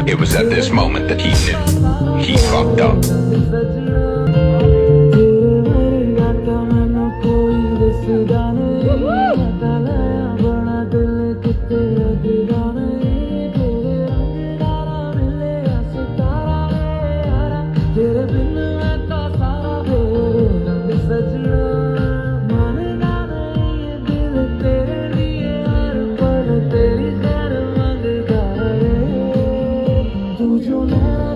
It was at this moment that he knew. He fucked up. तू जो मेरा